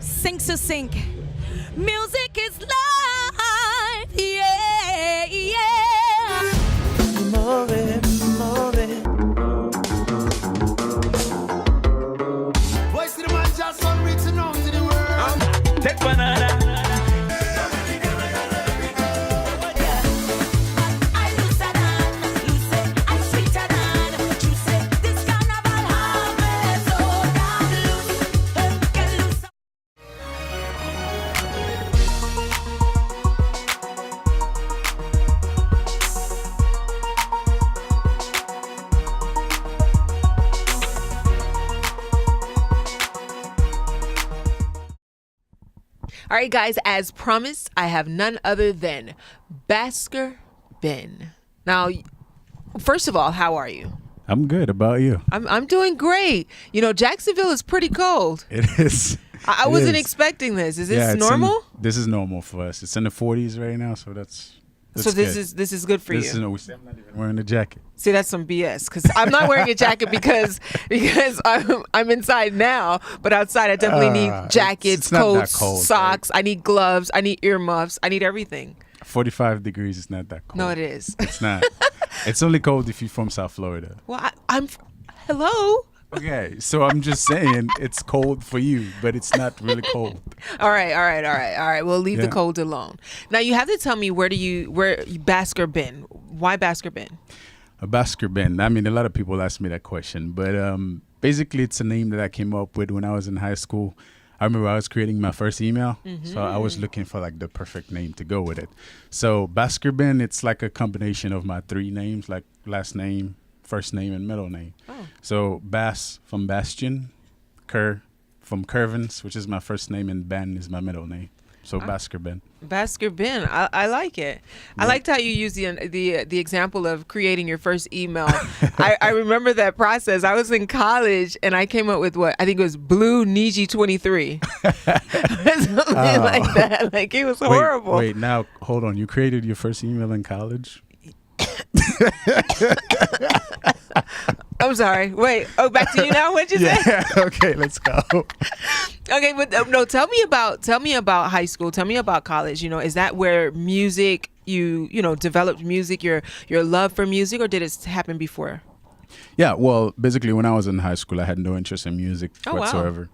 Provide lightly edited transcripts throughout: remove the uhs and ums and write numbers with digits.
Se18 Music is life, yeah, yeah. Move, move. Voice to the man just on reaching out to the world. Take banana. All right, guys, as promised, I have none other than Baskerben. Now, first of all, how are you? I'm good. About you? I'm doing great. You know, Jacksonville is pretty cold. It is. I wasn't expecting this. Is this normal? This is normal for us. It's in the 40s right now, so that's so this is good for you. I'm not even wearing a jacket. See, that's some BS because I'm not wearing a jacket because I'm inside now, but outside I definitely need jackets, it's not coats, that cold, socks. Right? I need gloves. I need earmuffs. I need everything. 45 degrees is not that cold. No, it is. It's not. It's only cold if you're from South Florida. Well, hello. Okay, so I'm just saying it's cold for you, but it's not really cold. All right. We'll leave the cold alone. Now you have to tell me where Baskerben? Why Baskerben? Baskerben. I mean, a lot of people ask me that question, but basically it's a name that I came up with when I was in high school. I remember I was creating my first email, so I was looking for like the perfect name to go with it. So Baskerben, it's like a combination of my three names, like last name, first name, and middle name. Oh. So Bass from Bastion, Kerr from Curvins, which is my first name, and Ben is my middle name. So Baskerben. Baskerben. I like it. Yeah. I liked how you used the example of creating your first email. I remember that process. I was in college and I came up with what I think it was Blue Niji 23. Something like that. Like it was horrible. Wait, now hold on. You created your first email in college? I'm sorry. Wait. Oh, back to you now. What'd you say? Okay, let's go. Okay, but no. Tell me about high school. Tell me about college. You know, is that where music you developed music, your love for music, or did it happen before? Yeah. Well, basically, when I was in high school, I had no interest in music whatsoever.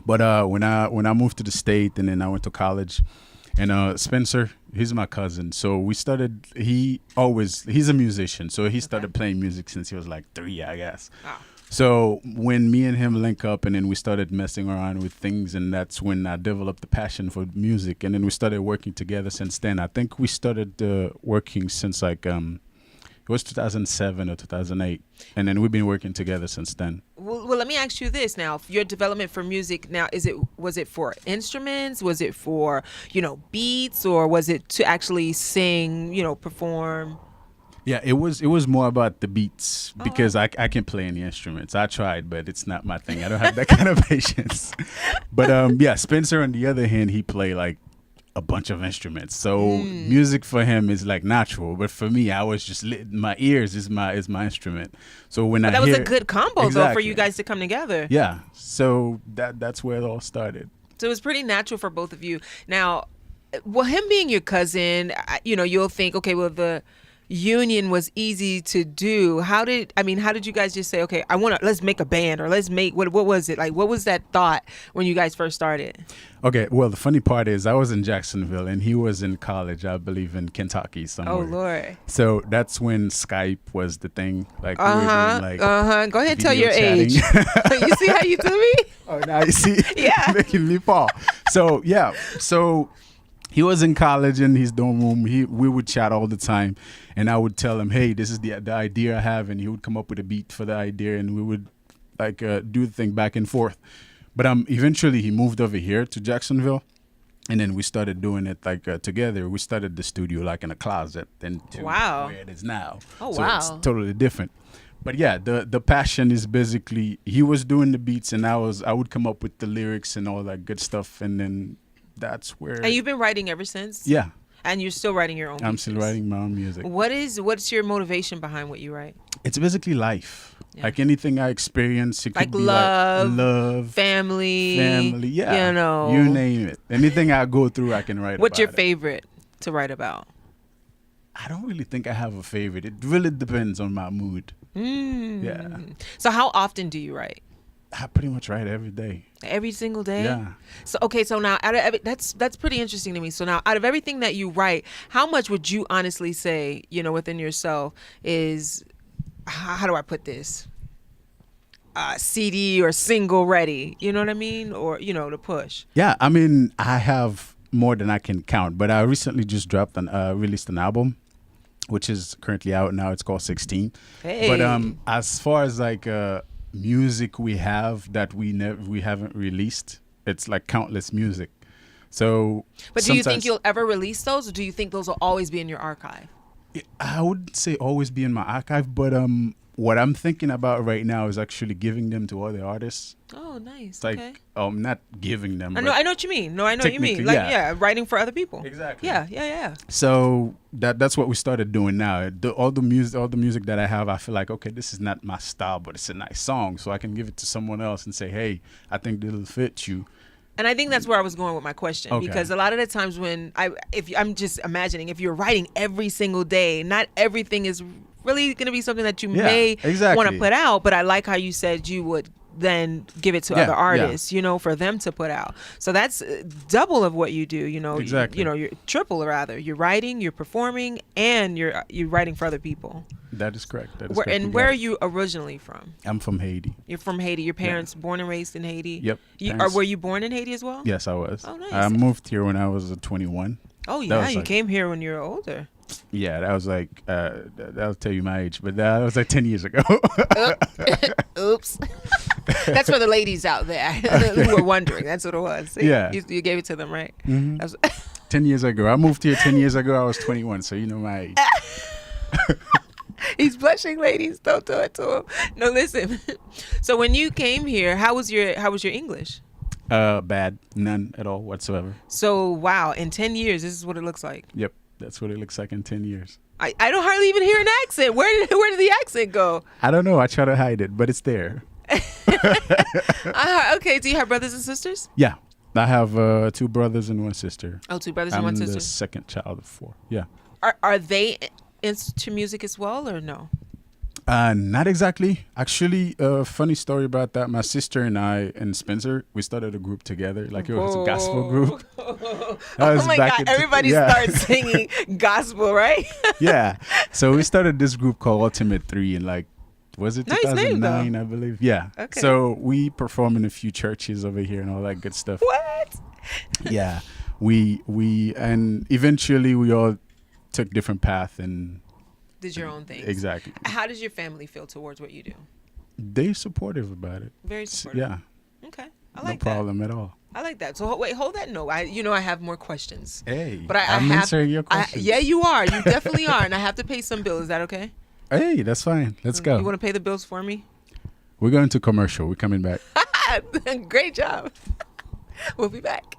Wow. But when I moved to the state and then I went to college. And Spencer, he's my cousin. So we started, he's a musician. So he started playing music since he was like 3, I guess. Wow. So when me and him link up and then we started messing around with things, and that's when I developed the passion for music. And then we started working together since then. I think we started working since like, it was 2007 or 2008. And then we've been working together since then. Well, let me ask you this now. Your development for music now, was it for instruments? Was it for, beats? Or was it to actually sing, perform? Yeah, it was more about the beats because I can't play any instruments. I tried, but it's not my thing. I don't have that kind of patience. But yeah, Spencer, on the other hand, he played like a bunch of instruments. So music for him is like natural, but for me, I was just my ears is my instrument. So when that was a good combo though for you guys to come together. Yeah. So that's where it all started. So it was pretty natural for both of you. Now, well, him being your cousin, you'll think, okay, well, the union was easy to do. How did you guys just say, okay, let's make a band, or let's make, what was it? Like, what was that thought when you guys first started? Okay, well, the funny part is I was in Jacksonville and he was in college, I believe in Kentucky somewhere. Oh, Lord. So that's when Skype was the thing. Like, Go ahead, tell your chatting. age. You see how you do me? Oh, now you see? Yeah. Making me fall. So, yeah. So he was in college in his dorm room. We would chat all the time. And I would tell him, hey, this is the idea I have. And he would come up with a beat for the idea. And we would do the thing back and forth. But eventually he moved over here to Jacksonville. And then we started doing it together. We started the studio like in a closet. And where it is now. Oh, so wow. It's totally different. But yeah, the passion is basically, he was doing the beats and I would come up with the lyrics and all that good stuff. And then that's where. And you've been writing ever since? Yeah. And you're still writing your own music? I'm still writing my own music. What's your motivation behind what you write? It's basically life. Like anything I experience, it could Like be love, like love, family, yeah, you know, you name it. Anything I go through, I can write. What's your about favorite to write about? I don't really think I have a favorite. It really depends on my mood. Yeah. So how often do you write? I pretty much write every day. Every single day? Yeah. So okay, so now that's pretty interesting to me. So now out of everything that you write, how much would you honestly say, within yourself is, how do I put this? CD or single ready, you know what I mean? Or, to push. Yeah, I mean, I have more than I can count, but I recently just released an album, which is currently out now. It's called 16. Hey. But as far as like music we have that we haven't released, it's like countless music. So but do you think you'll ever release those, or do you think those will always be in your archive? I wouldn't say always be in my archive, but what I'm thinking about right now is actually giving them to other artists. Oh, nice. Like, okay. Not giving them. I know what you mean. No, I know what you mean. Like, writing for other people. Exactly. Yeah. So that's what we started doing now. All the music that I have, I feel like, okay, this is not my style, but it's a nice song, so I can give it to someone else and say, hey, I think this will fit you. And I think that's where I was going with my question, because a lot of the times when I'm just imagining, if you're writing every single day, not everything is really going to be something that you may want to put out. But I like how you said you would then give it to other artists, for them to put out. So that's double of what you do, Exactly. You're triple rather. You're writing, you're performing, and you're writing for other people. That is correct. And where are you originally from? I'm from Haiti. You're from Haiti. Your parents born and raised in Haiti? Yep. Were you born in Haiti as well? Yes, I was. Oh, nice. I moved here when I was 21. Oh, yeah. You came here when you were older. Yeah, that was like, that'll tell you my age, but that was like 10 years ago. Oops. That's for the ladies out there who were wondering. That's what it was. See? Yeah. You gave it to them, right? Mm-hmm. 10 years ago. I moved here 10 years ago. I was 21, so you know my age. He's blushing, ladies. Don't do it to him. No, listen. So when you came here, how was your English? Bad. None at all whatsoever. So, wow. In 10 years, this is what it looks like. Yep. That's what it looks like in 10 years. I don't hardly even hear an accent. Where did the accent go? I don't know. I try to hide it, but it's there. Okay. Do you have brothers and sisters? Yeah. I have 2 brothers and 1 sister. Oh, 2 brothers and 1 sister. I'm the second child of 4. Yeah. Are they into music as well, or no? Not exactly. Actually, funny story about that. My sister and I and Spencer, we started a group together. Like it was a gospel group. Oh my God! Everybody starts singing gospel, right? Yeah. So we started this group called Ultimate 3 in was it 2009, name, I believe? Yeah. Okay. So we perform in a few churches over here and all that good stuff. What? Yeah. And eventually we all took different paths and did your own thing. Exactly. How does your family feel towards what you do? They're supportive about it. Very supportive. Yeah. Okay. I like that. No problem at all. I like that. So wait, hold that note. I have more questions. Hey, but I'm answering your questions. Yeah, you are. You definitely are. And I have to pay some bills. Is that okay? Hey, that's fine. Let's go. You want to pay the bills for me? We're going to commercial. We're coming back. Great job. We'll be back.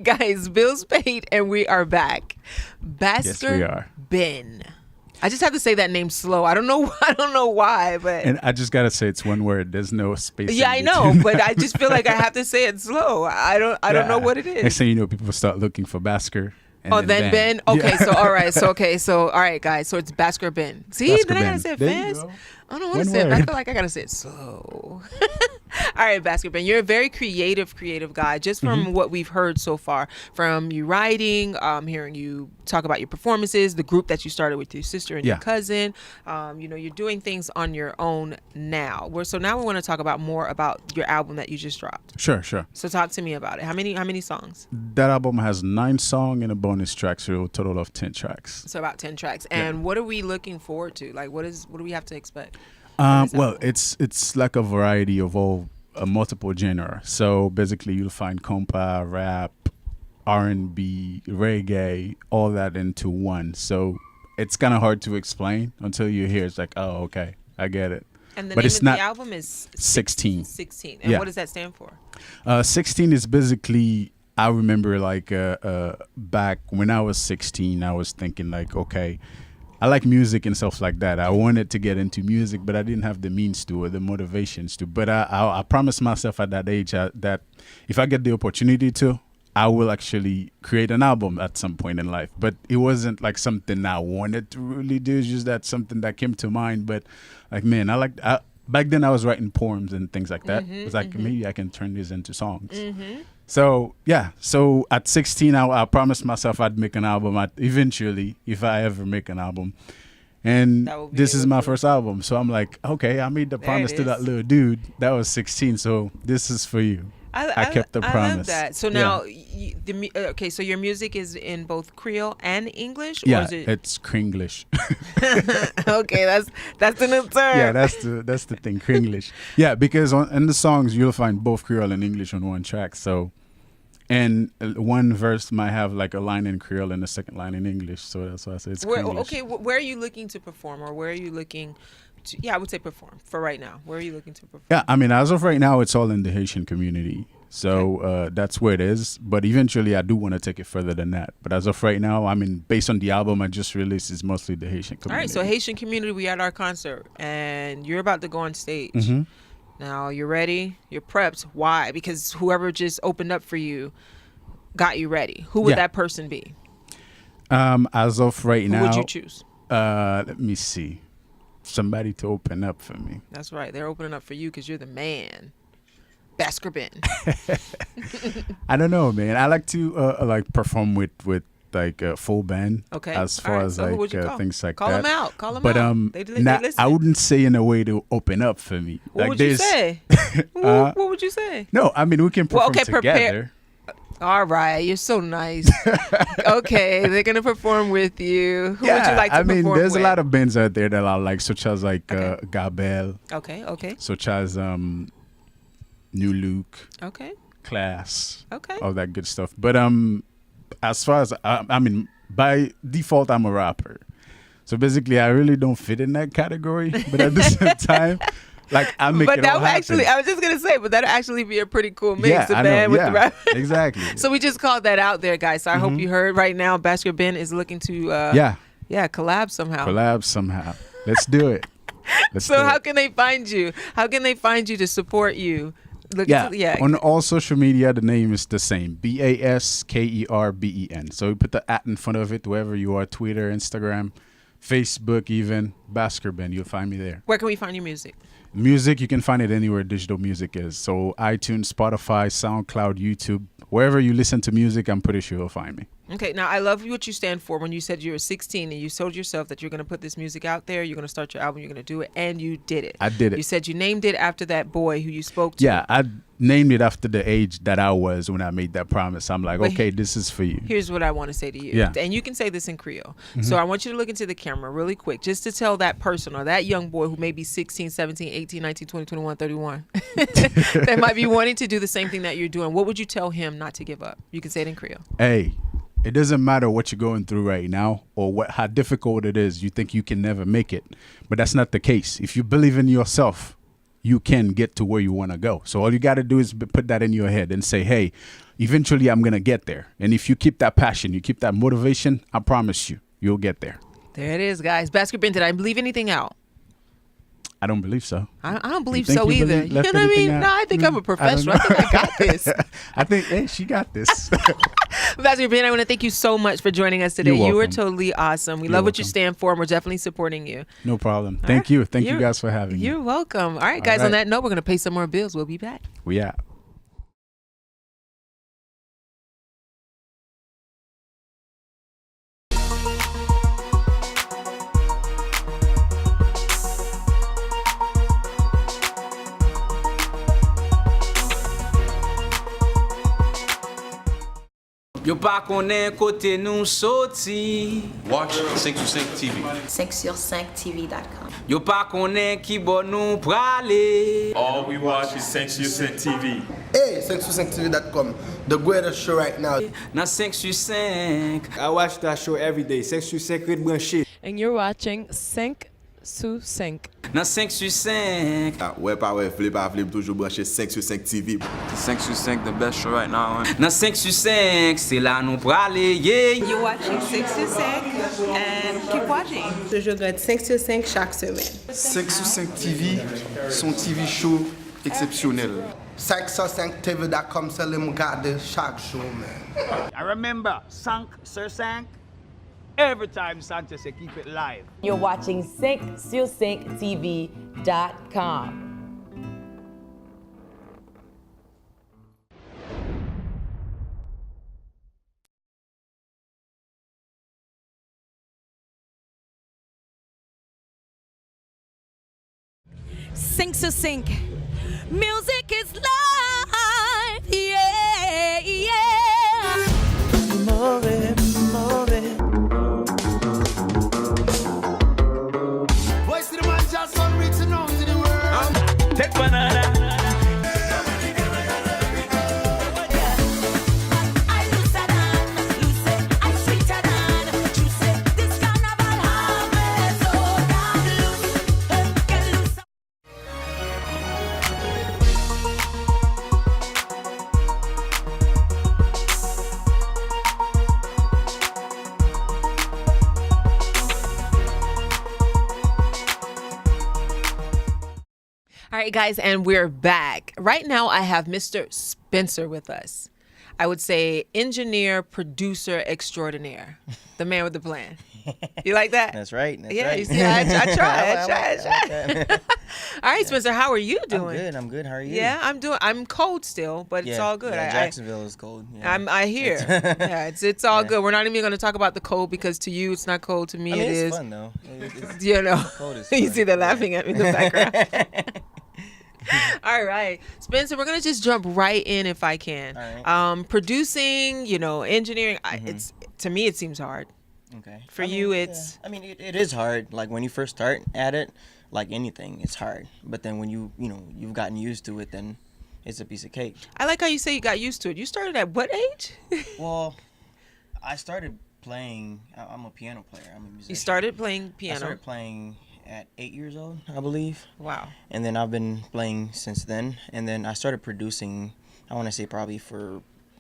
guys, bills paid, and we are back. Yes, we are. Baskerben. I just have to say that name slow. I don't know why, but And I just gotta say it's one word. There's no space. yeah, I in know, between. but I just feel like I have to say it slow. I don't know what it is. Next thing you know, people start looking for Basker. And then Ben. Okay, Yeah. so all right, so all right, guys. So it's Baskerben. See, then I gotta Baskerben. say it There you fast. go. I don't want to One say it. But I word. feel like I gotta say it slow. All right, Baskerben, you're a very creative guy. Just from what we've heard so far, from you writing, hearing you talk about your performances, the group that you started with your sister and your cousin. You're doing things on your own now. So now we want to talk about more about your album that you just dropped. Sure. So talk to me about it. How many songs? That album has 9 songs and a bonus track, so a total of 10 tracks. So about 10 tracks. And what are we looking forward to? Like, what do we have to expect? Well, it's like a variety of all multiple genre. So basically, you'll find compa, rap, R&B, reggae, all that into one. So it's kind of hard to explain until you hear. It's like, oh, okay, I get it. And the but name it's of not the album is 16. 16. And what does that stand for? 16 is basically, I remember like back when I was 16, I was thinking like, okay, I like music and stuff like that. I wanted to get into music, but I didn't have the means to or the motivations to. But I promised myself at that age that if I get the opportunity to, I will actually create an album at some point in life. But it wasn't like something I wanted to really do. It's just that something that came to mind. But like, man, back then I was writing poems and things like that. It was like, maybe I can turn this into songs. So yeah, so at 16, I promised myself I'd make an album eventually, if I ever make an album. And this is my first album. So I'm like, okay, I made the promise to that little dude that was 16. So this is for you. I kept the promise. I love that. So now, so your music is in both Creole and English? Yeah, or is it? it's Kringlish. Okay, that's the new term. Yeah, that's the thing, Kringlish. Yeah, because in the songs you'll find both Creole and English on one track. So, and one verse might have like a line in Creole and a second line in English. So that's why I say it's Kringlish. Okay, where are you looking to perform, or where are you looking? I would say perform for right now. Where are you looking to perform? Yeah, I mean, as of right now, it's all in the Haitian community. So that's where it is. But eventually, I do want to take it further than that. But as of right now, I mean, based on the album I just released, it's mostly the Haitian community. All right, so Haitian community, we at our concert, and you're about to go on stage. Now, you're ready. You're prepped. Why? Because whoever just opened up for you got you ready. Who would that person be? As of right now, who would you choose? Let me see. Somebody to open up for me. That's right. They're opening up for you because you're the man. Baskerben. I don't know, man. I like to like perform with like a full band. Okay. As far as like things like call that. Them out. Call them but, out. They I wouldn't say in a way to open up for me. What like would you say? What would you say? No, I mean we can perform together. Prepare. All right, you're so nice. Okay, they're gonna perform with you. Who would you like to perform with? I mean, there's a lot of bands out there that I like, such as like Gabel. Okay. Such as New Luke. Okay. Class. Okay. All that good stuff. But as far as I mean, by default, I'm a rapper. So basically, I really don't fit in that category. But at the same time, like I make it all happen. Actually, I was just gonna say, but that'd actually be a pretty cool mix. Yeah, the band with the rap. Exactly. So we just called that out there, guys. So I hope you heard. Right now, Baskerben is looking to collab somehow. Let's do it. How can they find you? How can they find you to support you? On all social media, the name is the same. Baskerben. So we put the @ in front of it, wherever you are, Twitter, Instagram, Facebook, even Baskerben. You'll find me there. Where can we find your music? Music, you can find it anywhere digital music is. So iTunes, Spotify, SoundCloud, YouTube. Wherever you listen to music, I'm pretty sure you'll find me. Okay, now I love what you stand for. When you said you were 16 and you told yourself that you're going to put this music out there, you're going to start your album, you're going to do it, and you did it. I did it. You said you named it after that boy who you spoke to. Yeah, I named it after the age that I was when I made that promise. I'm like, okay, this is for you. Here's what I want to say to you. Yeah. And you can say this in Creole. So I want you to look into the camera really quick just to tell that person or that young boy who may be 16, 17, 18, 19, 20, 21, 31 that might be wanting to do the same thing that you're doing. What would you tell him not to give up? You can say it in Creole. Hey, it doesn't matter what you're going through right now or how difficult it is. You think you can never make it, but that's not the case. If you believe in yourself, you can get to where you want to go. So all you got to do is put that in your head and say, hey, eventually I'm gonna get there. And if you keep that passion, you keep that motivation, I promise you, you'll get there. There it is, guys. Baskerben, did I leave anything out? I don't believe so. I don't believe so either. You know what I mean? No, I think I'm a professional. I think I got this. I think, hey, she got this. Baskerben, I want to thank you so much for joining us today. You were totally awesome. We love what you stand for, and we're definitely supporting you. No problem. Thank you. Thank you guys for having me. You're welcome. All right, guys, on that note, we're going to pay some more bills. We'll be back. We out. Yo pa konen kote nou soti. Watch 5 TV. 5sur5tv.com. Yo pa konen ki bon nou prale. All we watch is 5 TV. Hey, 5sur5tv.com. The greatest show right now. Na 5sur5. I watch that show every day. 5sur5 Red Branché. And you're watching 5 sous 5. Na 5sur5. Ouais, pas ouais, flip, toujours branché 5 TV. 5 the best show right now. Na 5sur5, c'est là nous prale, yeah. You're watching 6sur5 and keep watching. Je regarde 5sur5 chaque semaine. 5sur5 TV, son TV show exceptionnel. 5sur5tv.com, c'est le regarder chaque jour, man. I remember, 5sur5. Every time Sanchez say keep it live. You're watching 5sur5tv.com. Cinq sur cinq. Music is life. Yeah, yeah. Move, move. Voice to the man just on reaching out to the world. Take banana. All right, guys, and we're back. Right now, I have Mr. Spencer with us. I would say engineer, producer extraordinaire, the man with the plan. You like that? That's right. That's yeah, right. you see, I try. All right, Spencer, how are you doing? I'm good. How are you? Yeah, I'm cold still, but it's all good. Yeah, Jacksonville is cold. Yeah. I hear. Yeah, it's all good. We're not even going to talk about the cold because to you it's not cold. To me, I mean, it it's is. Fun though. You know, cold is you fun. see them laughing at me in the background. All right, Spencer, we're gonna just jump right in if I can. All right. Producing, engineering. It's to me it seems hard. Okay. For you, it's. Yeah. I mean, it is hard. Like when you first start at it, like anything, it's hard. But then when you've gotten used to it, then it's a piece of cake. I like how you say you got used to it. You started at what age? Well, I started playing. I'm a piano player. I'm a musician. You started playing piano. I started playing at 8 years old, I believe. Wow. And then I've been playing since then. And then I started producing, I want to say probably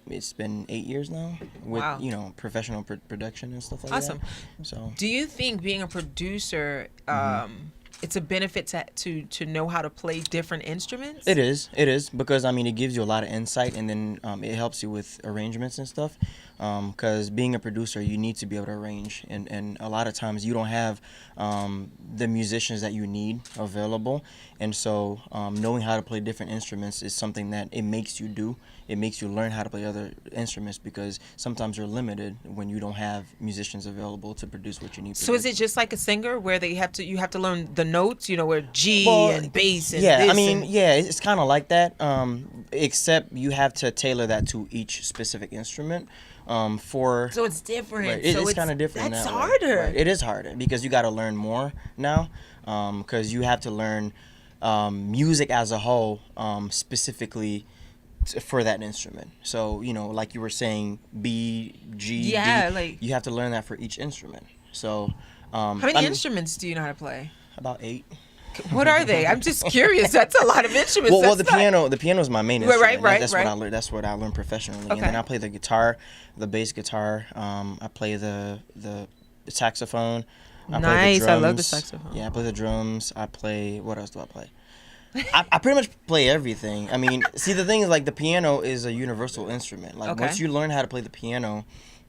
it's been 8 years now with, professional production and stuff like that. Awesome. So, do you think being a producer, it's a benefit to know how to play different instruments? It is because, I mean, it gives you a lot of insight, and then it helps you with arrangements and stuff. Because being a producer, you need to be able to arrange, and a lot of times you don't have the musicians that you need available, and so knowing how to play different instruments is something that it makes you do. It makes you learn how to play other instruments because sometimes you're limited when you don't have musicians available to produce what you need. So is it just like a singer where you have to learn the notes, where G and bass and this? I mean, it's kind of like that, except you have to tailor that to each specific instrument. So it's different. Right, it's kind of different. That's that harder. Right. It is harder because you got to learn more now, because you have to learn music as a whole, specifically for that instrument. So like you were saying, B, G, D, you have to learn that for each instrument. So how many instruments do you know how to play? About 8. What are they? I'm just curious. That's a lot of instruments. Well, the piano is my main instrument. Right. That's what I learned professionally. Okay. And then I play the guitar, the bass guitar. I play the saxophone. I play the drums. I love the saxophone. Yeah, I play the drums. I play. What else do I play? I pretty much play everything. I mean, see, the thing is, like, the piano is a universal instrument. Like, once you learn how to play the piano,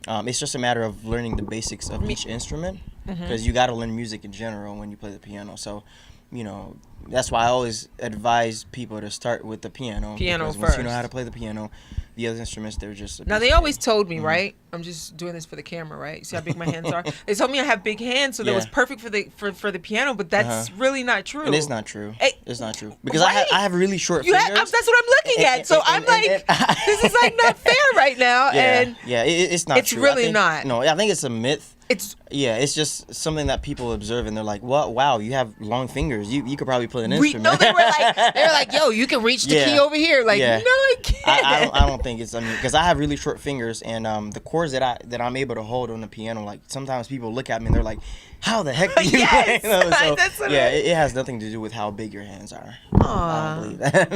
it's just a matter of learning the basics of each instrument, because you got to learn music in general when you play the piano. So, you know, that's why I always advise people to start with the piano. Piano once you know how to play the piano, the other instruments, they're just... Now, they always told me, right? I'm just doing this for the camera, right? You see how big my hands are? They told me I have big hands, so that was perfect for the piano, but that's really not true. It is not true. It's not true. Because right? I have really short fingers. That's what I'm looking at. So I'm like, this is like not fair right now. It's not it's true. Really not. No, I think it's a myth. It's just something that people observe and they're like, "What? Wow, you have long fingers. You could probably play an instrument." No, they were like, "Yo, you can reach the key over here." Like, no, I can't. I don't think it's. I mean, because I have really short fingers, and the chords that I'm able to hold on the piano, like sometimes people look at me and they're like, "How the heck do you play?" You know, so, that's what it has nothing to do with how big your hands are. Aww. I don't believe that.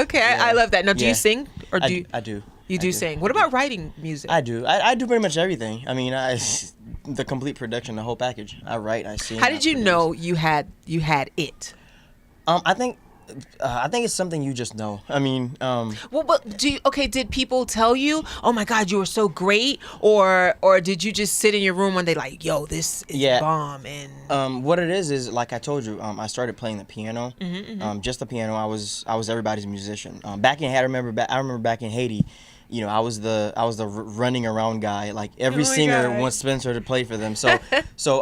Okay. I love that. Now, do you sing or do you? I do. You do sing. What about writing music? I do. I do pretty much everything. I mean, the complete production, the whole package. I write, I sing. How did you know you had it? I think it's something you just know. I mean, well, but did people tell you, "Oh my God, you were so great," or did you just sit in your room one day like, "Yo, this is bomb"? And what it is like I told you, I started playing the piano. Just the piano. I was everybody's musician. Back in Haiti, I remember back in Haiti. You know, I was the running around guy. Like every singer wants Spencer to play for them. So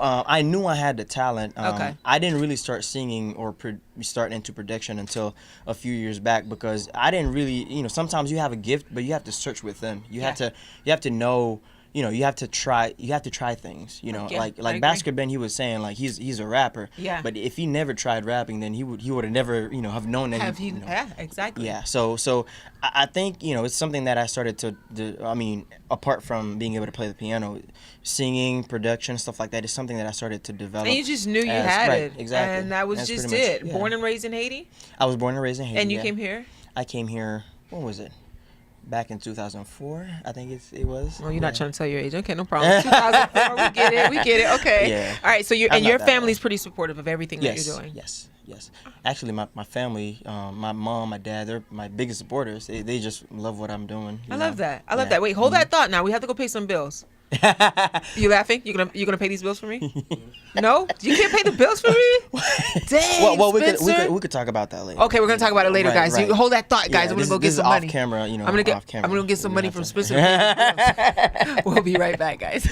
I knew I had the talent. I didn't really start singing or start into production until a few years back, because I didn't really, you know, sometimes you have a gift, but you have to search with them. You have to know. You know, you have to try things. You know, like Baskerben, he was saying, like, he's a rapper. Yeah. But if he never tried rapping, then he would have never, you know, have known that. Yeah, exactly. Yeah. So I think, you know, it's something that I started to do. I mean, apart from being able to play the piano, singing, production, stuff like that is something that I started to develop. And you just knew you had it. Exactly. And that was just it. Yeah. Born and raised in Haiti? I was born and raised in Haiti. And you came here? I came here. What was it? Back in 2004, I think it was. Well, you're not trying to tell your age. Okay, no problem. 2004, we get it. Okay. Yeah. All right, so your family's pretty supportive of everything that you're doing. Yes. Actually, my family, my mom, my dad, they're my biggest supporters. They just love what I'm doing. I love that. I love that. Wait, hold that thought now. We have to go pay some bills. You laughing? You gonna pay these bills for me? No, you can't pay the bills for me. Dang, well, Spencer. we could talk about that later. Okay, we're gonna talk about it later, guys. Right. You hold that thought, guys. I'm gonna go get some money. Off camera, you know. I'm gonna get some money from Spencer. We'll be right back, guys.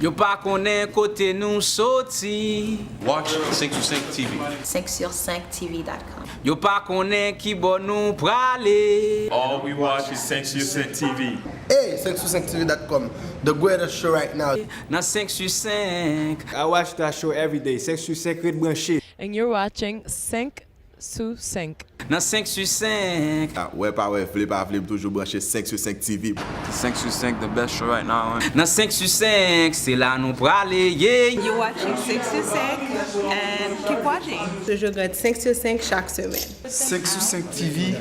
Yo pa konen kote nou soti. Watch 5 TV. 5sur5tv.com. Yo pa konen ki bon nou prale. All we watch is 5 TV. Hey, 5sur5tv.com. The greatest show right now. Nan 5sur5. I watch that show every day. 5sur5 Red Branché. And you're watching 5 sous 5. Nan 5sur5. Ouais, pas ouais, flip, toujours branché 5 TV. 5sur5, the best show right now. Nan 5sur5, c'est là nous prale, yeah. You're watching 6sur5 and keep watching. Je regarde 5sur5 chaque semaine. 5sur5 TV,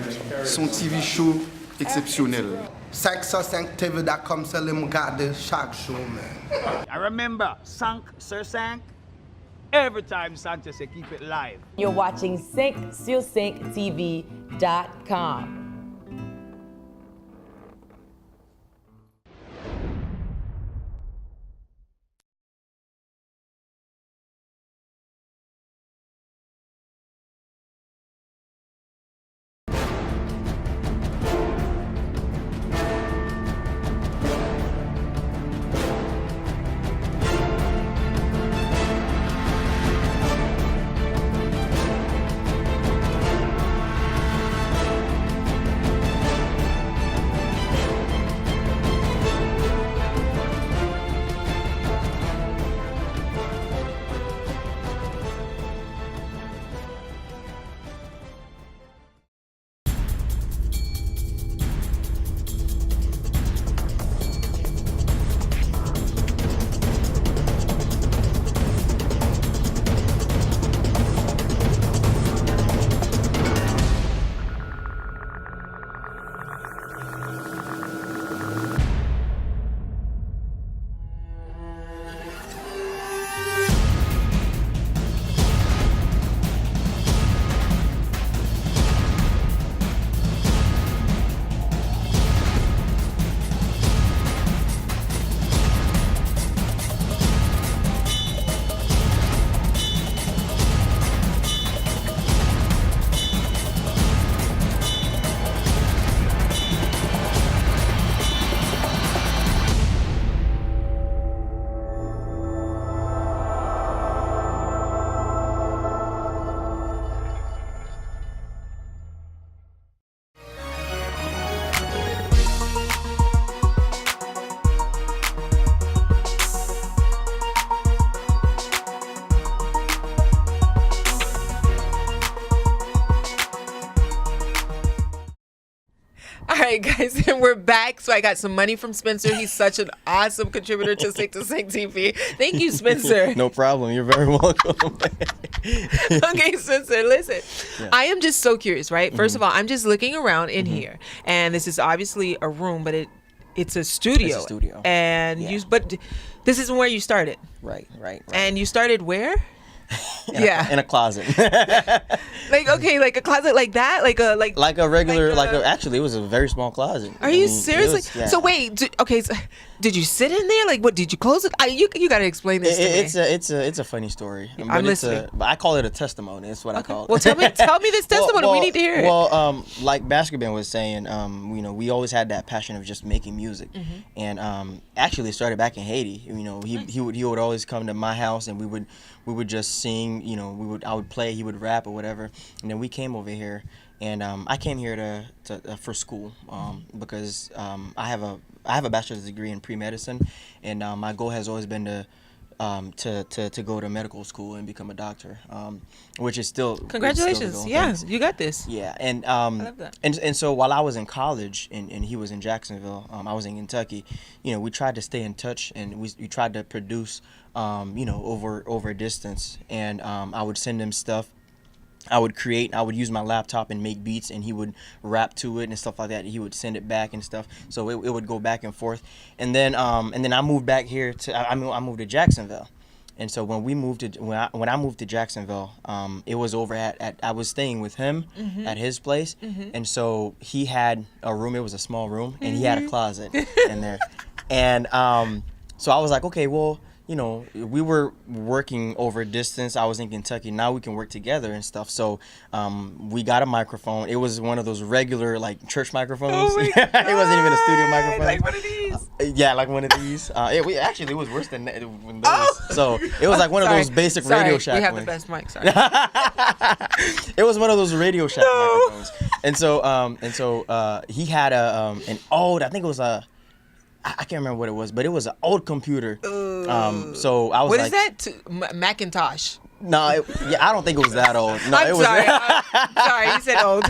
son TV show exceptionnel. 5sur5tv.com, c'est le regarder chaque jour, man. I remember, 5sur5. Every time Sanchez say keep it live. You're watching 5sur5tv.com. right, guys, and we're back. So I got some money from Spencer. He's such an awesome contributor to Sync to Sync TV. Thank you, Spencer. No problem. You're very welcome. Okay, Spencer, listen. Yeah. I am just so curious, right? First of all, I'm just looking around in here, and this is obviously a room, but it's a studio. It's a studio. And but this isn't where you started. Right. And you started where? In a closet. Like a closet like that, like a regular, actually it was a very small closet. Are you seriously? So wait, did you sit in there? Like, what, did you close it? You got to explain this to me. It's a funny story. I'm listening. I call it a testimony. That's what I call it. Well, tell me this testimony. We need to hear it. Well, like Baskerben was saying, we always had that passion of just making music, and actually it started back in Haiti. He would always come to my house, and we would just sing. I would play, he would rap or whatever, and then we came over here. And I came here for school because I have a bachelor's degree in pre-medicine, and my goal has always been to go to medical school and become a doctor, which is still congratulations. Yeah, you got this. Yeah, and I love that. And so while I was in college and he was in Jacksonville, I was in Kentucky. We tried to stay in touch, and we tried to produce over a distance, and I would send him stuff. I would use my laptop and make beats, and he would rap to it and stuff like that. He would send it back and stuff, so it would go back and forth. And then I moved back here I moved to Jacksonville, and so when I moved to Jacksonville, it was over at I was staying with him at his place, and so he had a room. It was a small room, and he had a closet in there, and so I was like, okay, well. We were working over distance. I was in Kentucky. Now we can work together and stuff. So we got a microphone. It was one of those regular church microphones. Oh my God. It wasn't even a studio microphone. Like one of these. Yeah, like one of these. It was worse than those. So it was like one of those basic Radio Shack we have ones. the best mic. Sorry. It was one of those Radio Shack microphones. And so he had an old. I think it was a. I can't remember what it was, but it was an old computer. So I was what is that? Macintosh. No, I don't think it was that old. No, I'm sorry. I'm sorry, you said old.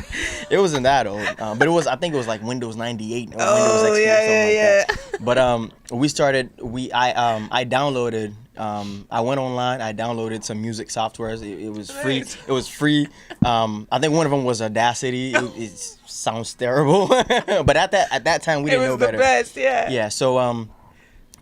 It wasn't that old, but it was. I think it was like Windows 98 or Windows XP yeah, or something yeah. like that. But we started. I downloaded. I went online. I downloaded some music softwares. It was free. It was free. I think one of them was Audacity. It sounds terrible, but at that time we didn't know better. It was the best, yeah. Yeah. So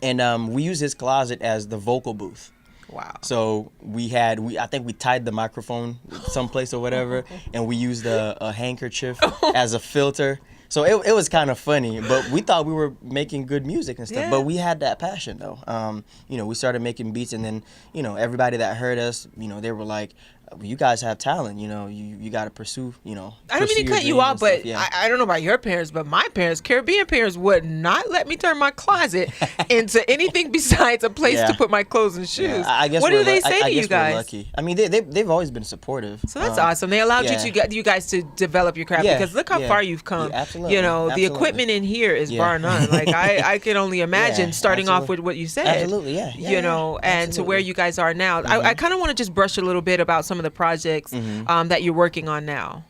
we used his closet as the vocal booth. Wow. So I think we tied the microphone someplace or whatever, and we used a handkerchief as a filter. So it was kind of funny, but we thought we were making good music and stuff. Yeah. But we had that passion though. We started making beats, and then everybody that heard us, they were like, you guys have talent, you got to pursue, I don't mean to cut you off, but yeah. I don't know about your parents, but my parents, Caribbean parents, would not let me turn my closet into anything besides a place to put my clothes and shoes. Yeah, I guess what do they say to you guys? We're lucky. I mean, they've always been supportive. So that's awesome. They allowed you guys to develop your craft because look how far you've come. Yeah, absolutely. The equipment in here is bar none. Like I can only imagine starting off with what you said. Absolutely, yeah. And to where you guys are now. I kind of want to just brush a little bit about some of the projects that you're working on now.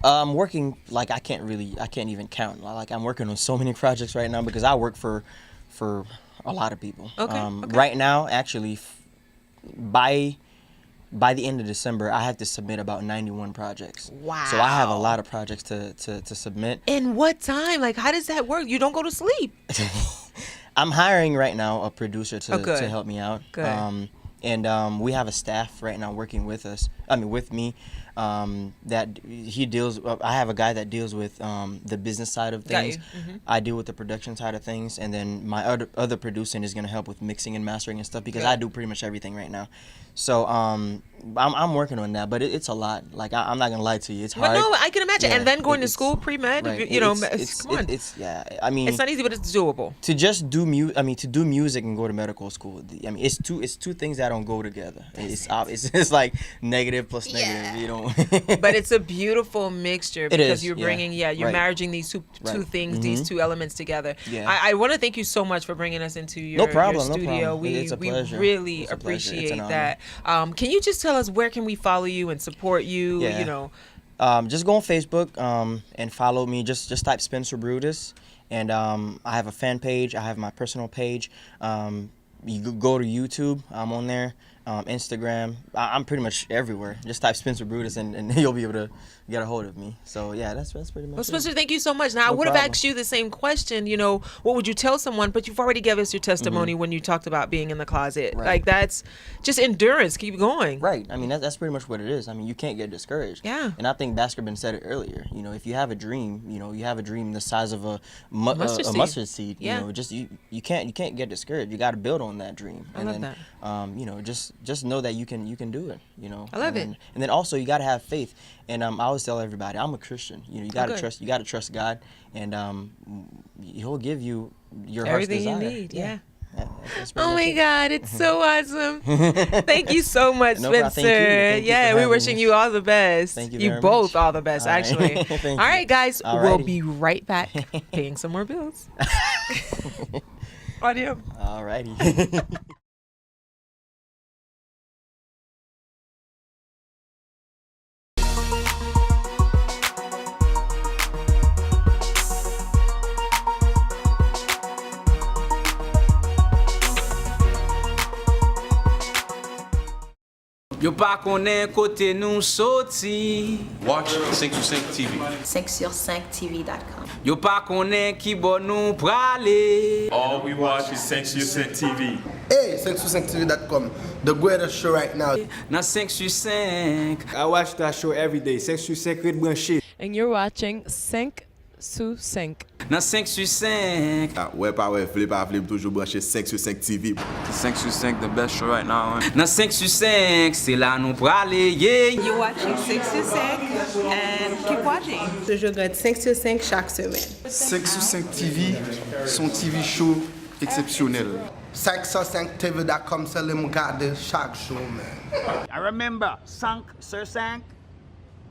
Working I can't even count. I'm working on so many projects right now because I work for a lot of people. Okay. Right now, actually, by the end of December, I have to submit about 91 projects. Wow. So I have a lot of projects to submit. In what time? How does that work? You don't go to sleep. I'm hiring right now a producer to help me out. Good. And we have a staff right now working with me. That he deals. I have a guy that deals with the business side of things. I deal with the production side of things, and then my other producer is gonna help with mixing and mastering and stuff because I do pretty much everything right now. So I'm working on that, but it's a lot. I'm not gonna lie to you, it's hard. But no, I can imagine. And then going to school pre-med, right. come on. I mean, it's not easy, but it's doable. To just do music and go to medical school. It's two things that don't go together. It's like negative plus negative. You don't. But it's a beautiful mixture because you're bringing, you're marrying these two things, these two elements together. Yeah. I want to thank you so much for bringing us into your studio. It's a pleasure. We really appreciate that. Can you just tell us where can we follow you and support you? Just go on Facebook and follow me. Just type Spencer Brutus, and I have a fan page. I have my personal page. You go to YouTube. I'm on there. Instagram. I'm pretty much everywhere. Just type Spencer Brutus, and you'll be able to get a hold of me. So yeah, that's pretty much. Well, Spencer, thank you so much. Now, I would have asked you the same question. You know, what would you tell someone? But you've already given us your testimony when you talked about being in the closet. Right. Like, that's just endurance. Keep going. Right. I mean, that's pretty much what it is. I mean, you can't get discouraged. Yeah. And I think Baskerben said it earlier. You know, if you have a dream, you have a dream the size of a mustard seed. Yeah. You know, just you can't get discouraged. You got to build on that dream. I love that. Just know that you can do it. You know. I love it. And then also you got to have faith. And I always tell everybody, I'm a Christian. You know, you got to trust. You got to trust God, and He'll give you your heart's desire. Everything you need. Yeah. Oh my God, it's so awesome. Thank you so much, No Spencer. Thank you We're wishing you all the best. Thank you You very both much. all the best, All right. actually. Thank All you. right, guys, Alrighty. we'll be right back paying some more bills. Audio. All righty. Yo pa konen kote nou soti. Watch 5 TV. 5sur5tv.com. Yo pa konen ki bon nou prale. All we watch is 5 TV. Hey, 5sur5tv.com. The greatest show right now. Nan 5 sur 5. I watch that show every day. 5 sur 5 red branché. And you're watching 5 sous 5. Nan 5 sur 5. Ouais, pas ouais, flip, toujours branché 5 sur 5 TV. 5 sur 5, the best show right now. Nan 5 sur 5, c'est là nou prale, yeah. You're watching 6sur5 and keep watching. Je regarde 5 sur 5 chaque semaine. 5 sur 5 TV, son TV show exceptionnel. 5sur5tv.com, c'est le regarder chaque jour, man. I remember, Se18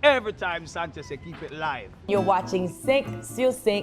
every time Sanchez say keep it live. You're watching Se18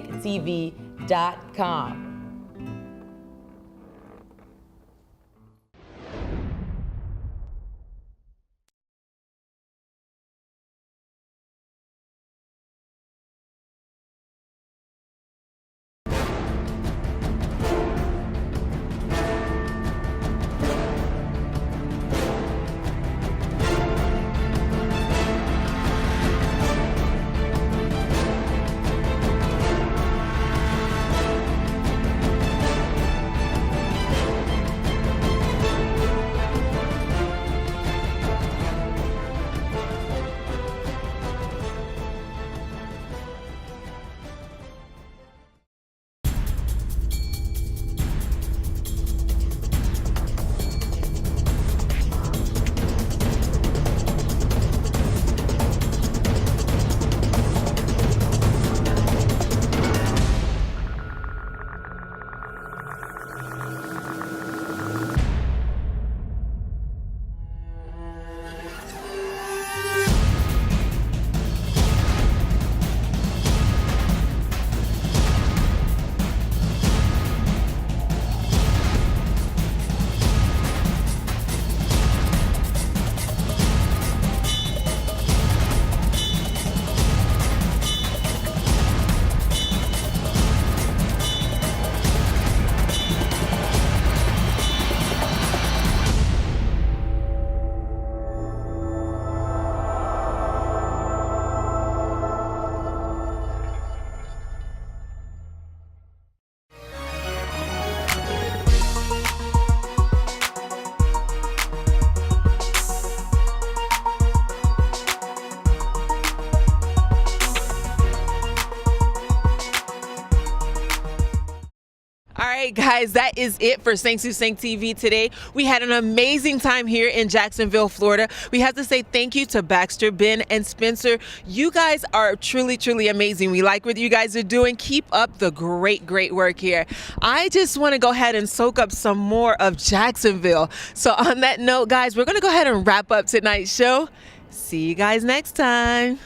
All right, guys, that is it for 5 sur 5 TV today. We had an amazing time here in Jacksonville, Florida. We have to say thank you to Baskerben and Spencer. You guys are truly, truly amazing. We like what you guys are doing. Keep up the great, great work here. I just want to go ahead and soak up some more of Jacksonville. So on that note, guys, we're going to go ahead and wrap up tonight's show. See you guys next time.